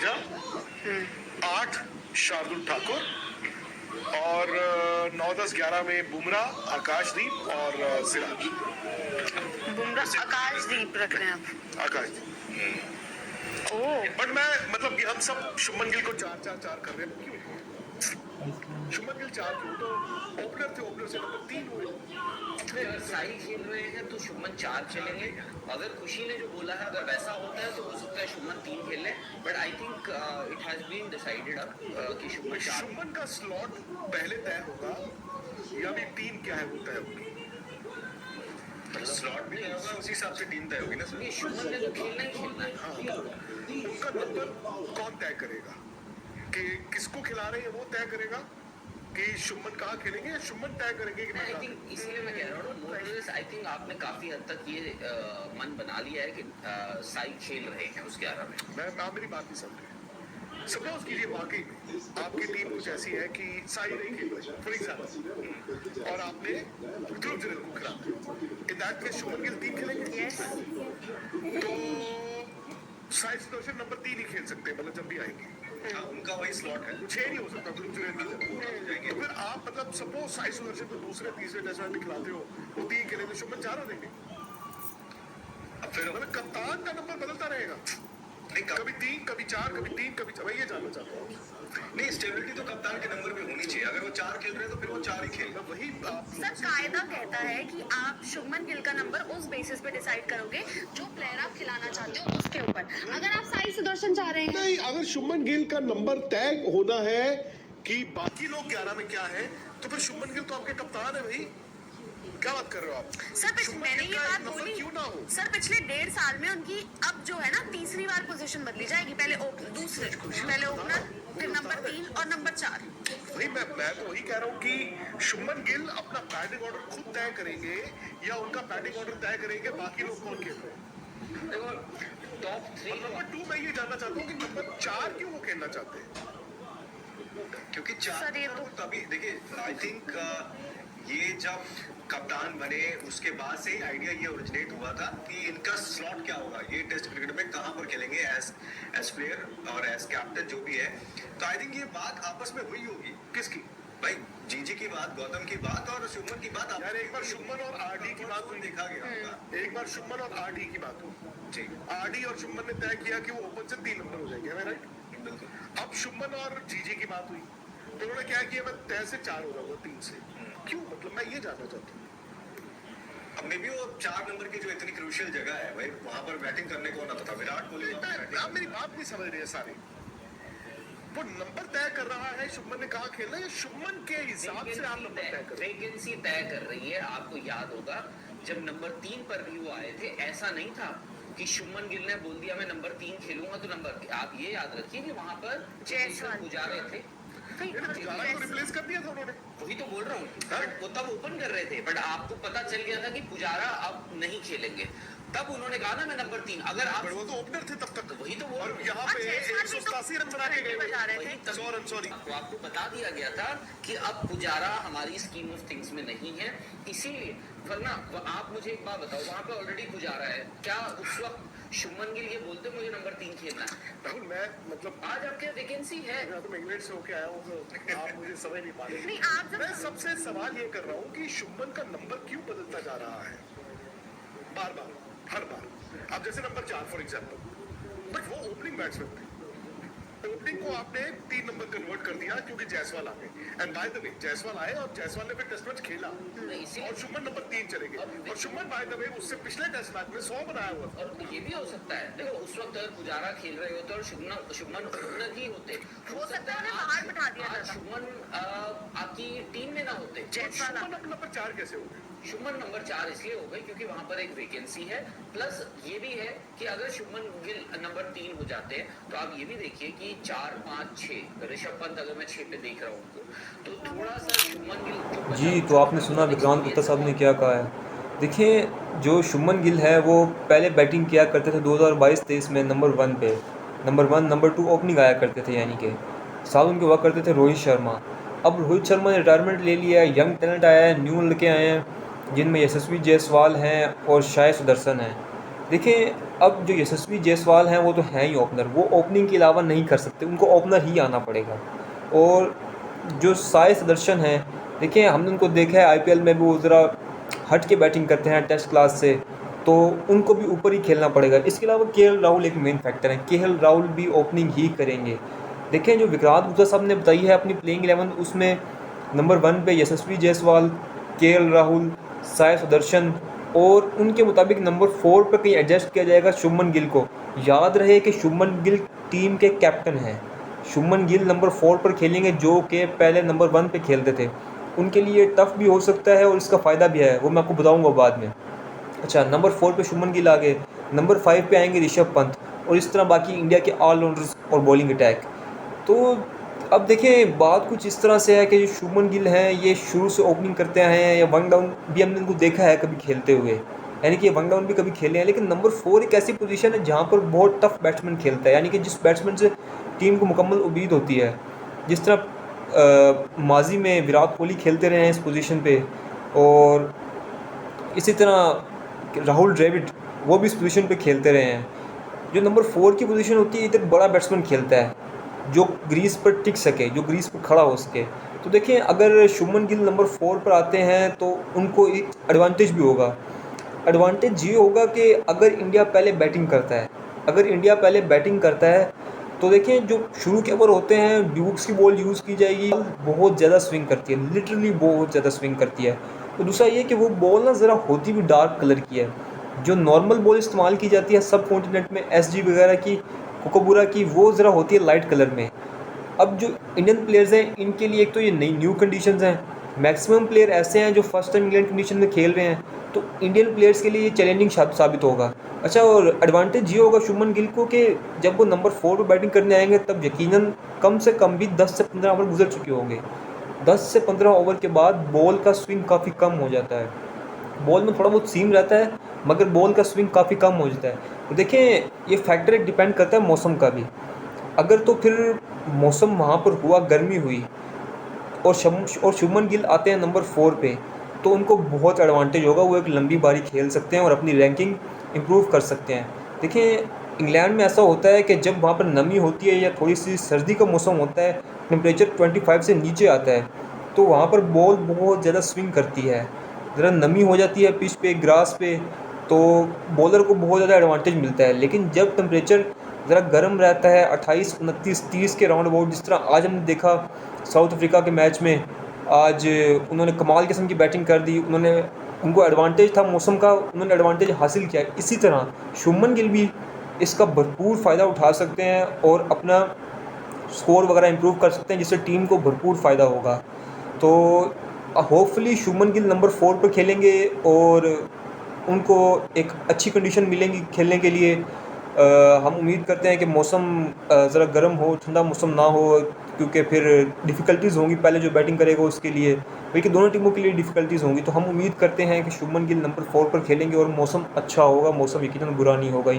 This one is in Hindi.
जडेजा, 8 शार्दुल ठाकुर और 9-10-11 में बुमराह, आकाशदीप और सिराज। बुमराह आकाशदीप रख रहे हैं आप? आकाशदीप। ओह, बट मैं मतलब कि हम सब शुभमन गिल को 4-4-4 कर रहे हैं, क्यों? शुभमन गिल 4 क्यों? तो ओपनर थे, ओपनर से नंबर 3 हुए। अगर साई खेल रहे हैं तो शुभमन 4 खेलेंगे। अगर खुशी ने जो बोला है अगर वैसा होता है तो हो सकता है शुभमन 3 खेले, but I think it has been decided अब कि शुभमन 4। शुभमन का स्लॉट पहले तय होगा या भी टीम क्या है वो तय होगी? स्लॉट भी तय होगा, उसी हिसाब से टीम तय होगी ना सर। शुभमन ने तो खेलना ही खेलना है। हाँ, उनका नंबर कौन तय करेगा कि किसको खिला रहे हैं, वो तय करेगा कि शुभमन कहाँ खेलेंगे या शुभमन तय करेंगे कि आई थिंक इसलिए मैं कह रहा हूँ आई थिंक आपने काफी हद तक ये मन बना लिया है कि साई खेल रहे हैं उस 11 में। मैं आप मेरी बात नहीं समझ रहे। सपोज कीजिए वाकई में आपकी टीम कुछ ऐसी है कि साई नहीं खेल रही फॉर एग्जाम्पल, और आपने ध्रुव जुरेल को खिला in that case Shubman Gill 3 खेलेंगे। यस। तो साई सुदर्शन नंबर 3 ही खेल सकते हैं, मतलब जब भी आएंगे। उनका वही स्लॉट है, 6 नहीं हो सकता ध्रुव जुरेल की जगह। तो फिर आप मतलब सपोज साई सुदर्शन को दूसरे तीसरे टेस्ट मैच में खिलाते हो, वो 3 खेलेंगे, शुभमन 4 हो देंगे। अब फिर मतलब कप्तान का नंबर बदलता रहेगा, नहीं कभी 3 कभी 4 कभी 3 कभी 4। मैं ये जानना चाहता हूँ। नहीं, स्टेबिलिटी तो कप्तान के नंबर पे होनी चाहिए। अगर वो 4 खेल रहे हैं तो फिर वो 4 ही खेलना। वही सर कायदा कहता है कि आप शुभमन गिल का नंबर उस बेसिस पे डिसाइड करोगे जो प्लेयर आप खिलाना चाहते हो उसके ऊपर। अगर आप साई सुदर्शन चाह रहे हैं, नहीं, अगर शुभमन गिल का नंबर तय होना है कि बाकी लोग 11 में क्या है, तो फिर शुभमन गिल तो आपके कप्तान है भाई। क्या बात कर रहे हो आप? सर मैंने ये बात बोली क्यों ना हो? सर पिछले 1.5 साल में उनकी अब जो है ना तीसरी बार पोजीशन बदली जाएगी। पहले पहले ओपनर, फिर नंबर 3 और नंबर 4। भाई मैं तो वही कह रहा हूँ कि शुभमन गिल अपना बैटिंग ऑर्डर खुद तय करेंगे या उनका बैटिंग ऑर्डर तय करेंगे बाकी लोग कौन खेल रहे हैं। देखो टॉप 3 नंबर 2 मैं ये जानना चाहता हूँ कि नंबर 4 क्यों वो खेलना चाहते हैं? क्योंकि 4 सर, ये तो तभी देखिए आई थिंक ये जब कप्तान बने उसके बाद से ही आइडिया ये ओरिजिनेट हुआ था कि इनका स्लॉट क्या होगा, ये टेस्ट क्रिकेट में कहां पर खेलेंगे एज प्लेयर और एज कैप्टन जो भी है। तो आई थिंक ये बात आपस में हुई होगी। किसकी? भाई जीजी की बात, गौतम की बात और शुभमन की बात। यार एक बार शुभमन और आरडी की बात देखा गया होगा, एक बार शुभमन और आरडी की बात हुई जी। आरडी और शुभमन ने तय किया कि वो ओपन से 3 नंबर हो जाएंगे, है राइट? बिल्कुल। अब शुभमन और जीजी की बात हुई तो उन्होंने क्या किया, मैं तय से 4 हो जाऊंगा 3 से। क्यों? मतलब मैं ये जानना चाहता हूँ। अब मे भी वो 4 नंबर की जो इतनी क्रूशियल जगह है भाई, वहां पर बैटिंग करने को ना था विराट कोहली। आप मेरी बात नहीं समझ रहे हैं सारे। वो नंबर तय कर रहा है शुभमन ने कहा खेलना है, शुभमन के हिसाब से आप नंबर तय कर रहे हैं। वैकेंसी तय कर रही है। आपको याद होगा जब नंबर 3 पर भी वो आए थे, ऐसा नहीं था कि शुभमन गिल ने बोल दिया मैं नंबर 3 खेलूंगा तो नंबर। आप ये याद रखिए कि वहां पर जायसवाल पुजारा थे, पुजारा को रिप्लेस कर दिया था उन्होंने। वही तो बोल रहा हूँ। वो तब ओपन कर रहे थे बट आपको पता चल गया था कि पुजारा अब नहीं खेलेंगे, तब उन्होंने कहा ना मैं नंबर 3। अगर आप वो तो ओपनर थे तब तक। वही तो और यहाँ पे 187 रन बना के गए, बजा रहे थे। 100 रन सॉरी। आपको बता दिया गया था कि अब पुजारा हमारी स्कीम ऑफ थिंग्स में नहीं है, इसीलिए। वरना आप मुझे एक बात बताओ, वहाँ पे ऑलरेडी पुजारा है, क्या उस वक्त शुभमन गिल ये बोलते मुझे नंबर 3 खेलना है? राहुल मैं मतलब आज आपके वैकेंसी है। मैं तो इंग्लैंड से होके आया हूँ तो आप मुझे समझ नहीं पा रहे। नहीं, आप जब मैं सबसे सवाल ये कर रहा हूँ कि शुभमन का नंबर क्यों बदलता जा रहा है बार बार, हर बार। अब जैसे नंबर 4 फॉर एग्जाम्पल, बट वो ओपनिंग बैट्समैन थे, ओपनिंग को आपने 3 नंबर कन्वर्ट कर दिया क्योंकि जायसवाल आ गए। And by the way Jaiswal आए और जायसवाल ने फिर टेस्ट मैच खेला और शुभमन नंबर 3 चले गए। और शुभमन बाय द वे उससे पिछले टेस्ट मैच में 100 बनाया हुआ था। और ये भी हो सकता है, देखो उस वक्त अगर पुजारा खेल रहे होते और शुभमन ओपनर ही होते, हो सकता है उन्हें बाहर बिठा दिया आज जाता। शुभमन आपकी टीम में ना होते। जायसवाल शुभमन नंबर 4 कैसे हो गए? शुभमन नंबर 4 इसलिए हो गई क्योंकि वहां पर एक वैकेंसी है, प्लस ये भी है कि अगर शुभमन गिल नंबर 3 हो जाते हैं तो आप ये भी देखिए कि 4, 5, 6 ऋषभ पंत अगर मैं 6 पे देख रहा हूँ तो थोड़ा सा शुभमन गिल जी। तो आपने सुना विक्रांत गुप्ता साहब ने क्या कहा है। देखिए जो शुभमन गिल है वो पहले बैटिंग किया करते थे 2022-23 में नंबर 1 पे, नंबर 1 नंबर 2 ओपनिंग आया करते थे, यानी कि साथ उनके हुआ करते थे रोहित शर्मा। अब रोहित शर्मा ने रिटायरमेंट ले लिया है, यंग टैलेंट आया है, न्यू लड़के आए हैं जिनमें यशस्वी जायसवाल हैं और साई सुदर्शन हैं। देखिए, अब जो यशस्वी जायसवाल हैं वो तो हैं ही ओपनर, वो ओपनिंग के अलावा नहीं कर सकते, उनको ओपनर ही आना पड़ेगा। और जो साई सुदर्शन हैं, देखिए हमने उनको देखा है आईपीएल में भी वो ज़रा हट के बैटिंग करते हैं टेस्ट क्लास से, तो उनको भी ऊपर ही खेलना पड़ेगा। इसके अलावा केएल राहुल एक मेन फैक्टर है, केएल राहुल भी ओपनिंग ही करेंगे। देखें जो विक्रांत गुप्ता साहब ने बताई है अपनी प्लेइंग 11, उसमें नंबर 1 पे यशस्वी जायसवाल, केएल राहुल, साई सुदर्शन, और उनके मुताबिक नंबर 4 पे कहीं एडजस्ट किया जाएगा शुभमन गिल को। याद रहे कि शुभमन गिल टीम के कैप्टन हैं, शुभमन गिल नंबर 4 पर खेलेंगे जो कि पहले नंबर 1 पे खेलते थे। उनके लिए टफ भी हो सकता है और इसका फ़ायदा भी है, वो मैं आपको बताऊंगा बाद में। अच्छा, नंबर 4 पे शुभमन गिल आ गए, नंबर 5 पे आएंगे ऋषभ पंत, और इस तरह बाकी इंडिया के ऑलराउंडर्स और बॉलिंग अटैक। तो अब देखें बात कुछ इस तरह से है कि जो शुभमन गिल हैं ये शुरू से ओपनिंग करते आए हैं, या वन डाउन भी हमने इनको देखा है कभी खेलते हुए, यानी कि वन डाउन भी कभी खेले हैं। लेकिन नंबर 4 एक ऐसी पोजीशन है जहाँ पर बहुत टफ बैट्समैन खेलता है, यानी कि जिस बैट्समैन से टीम को मुकम्मल उम्मीद होती है। जिस तरह माजी में विराट कोहली खेलते रहे हैं इस पोजीशन पे, और इसी तरह राहुल द्रविड़ वो भी इस पोजीशन पे खेलते रहे हैं। जो नंबर 4 की पोजीशन होती है इधर बड़ा बैट्समैन खेलता है जो ग्रीज पर टिक सके, जो ग्रीज पर खड़ा हो सके। तो देखिए अगर शुभमन गिल नंबर 4 पर आते हैं तो उनको एक एडवांटेज भी होगा। एडवांटेज ये होगा कि अगर इंडिया पहले बैटिंग करता है, अगर इंडिया पहले बैटिंग करता है तो देखिए जो शुरू के ओवर होते हैं ड्यूक्स की बॉल यूज़ की जाएगी, बहुत ज़्यादा स्विंग करती है, लिटरली बहुत ज़्यादा स्विंग करती है। तो दूसरा ये कि वो बॉल ना ज़रा होती भी डार्क कलर की है। जो नॉर्मल बॉल इस्तेमाल की जाती है सब कॉन्टिनेंट में एसजी वगैरह की, कोकोबुरा की, वो ज़रा होती है लाइट कलर में। अब जो इंडियन प्लेयर्स हैं इनके लिए एक तो ये नई न्यू कंडीशंस हैं, मैक्सिमम प्लेयर ऐसे हैं जो फर्स्ट टाइम इंग्लैंड कंडीशन में खेल रहे हैं, तो इंडियन प्लेयर्स के लिए ये चैलेंजिंग साबित होगा। अच्छा, और एडवांटेज ये होगा शुभमन गिल को कि जब वो नंबर 4 पर बैटिंग करने आएंगे तब यकीनन कम से कम भी 10 से 15 ओवर गुजर चुके होंगे। 10 से 15 ओवर के बाद बॉल का स्विंग काफ़ी कम हो जाता है, बॉल में थोड़ा बहुत सीम रहता है मगर बॉल का स्विंग काफ़ी कम हो जाता है। तो देखें ये फैक्टर एक डिपेंड करता है मौसम का भी। अगर तो फिर मौसम वहाँ पर हुआ, गर्मी हुई, और शुभमन गिल आते हैं नंबर 4 पे, तो उनको बहुत एडवांटेज होगा, वो एक लंबी बारी खेल सकते हैं और अपनी रैंकिंग इम्प्रूव कर सकते हैं। देखिए इंग्लैंड में ऐसा होता है कि जब वहाँ पर नमी होती है या थोड़ी सी सर्दी का मौसम होता है, टेम्परेचर 25 से नीचे आता है, तो वहाँ पर बॉल बहुत ज़्यादा स्विंग करती है, ज़रा नमी हो जाती है पिच पे, ग्रास पे, तो बॉलर को बहुत ज़्यादा एडवांटेज मिलता है। लेकिन जब टेम्परेचर ज़रा गर्म रहता है 28, 29, 30 के राउंड अबाउट, जिस तरह आज हमने देखा साउथ अफ्रीका के मैच में, आज उन्होंने कमाल किस्म की बैटिंग कर दी, उनको एडवांटेज था मौसम का, उन्होंने एडवांटेज हासिल किया। इसी तरह शुभमन गिल भी इसका भरपूर फ़ायदा उठा सकते हैं और अपना स्कोर वगैरह इंप्रूव कर सकते हैं, जिससे टीम को भरपूर फ़ायदा होगा। तो होपफुली शुभमन गिल नंबर 4 पर खेलेंगे और उनको एक अच्छी कंडीशन मिलेंगी खेलने के लिए। हम उम्मीद करते हैं कि मौसम ज़रा गर्म हो, ठंडा मौसम ना हो, क्योंकि फिर डिफ़िकल्टीज़ होंगी पहले जो बैटिंग करेगा उसके लिए, बल्कि दोनों टीमों के लिए डिफ़िकल्टीज़ होंगी। तो हम उम्मीद करते हैं कि शुभमन गिल नंबर 4 पर खेलेंगे और मौसम अच्छा होगा, मौसम यकीनन बुरा नहीं होगा।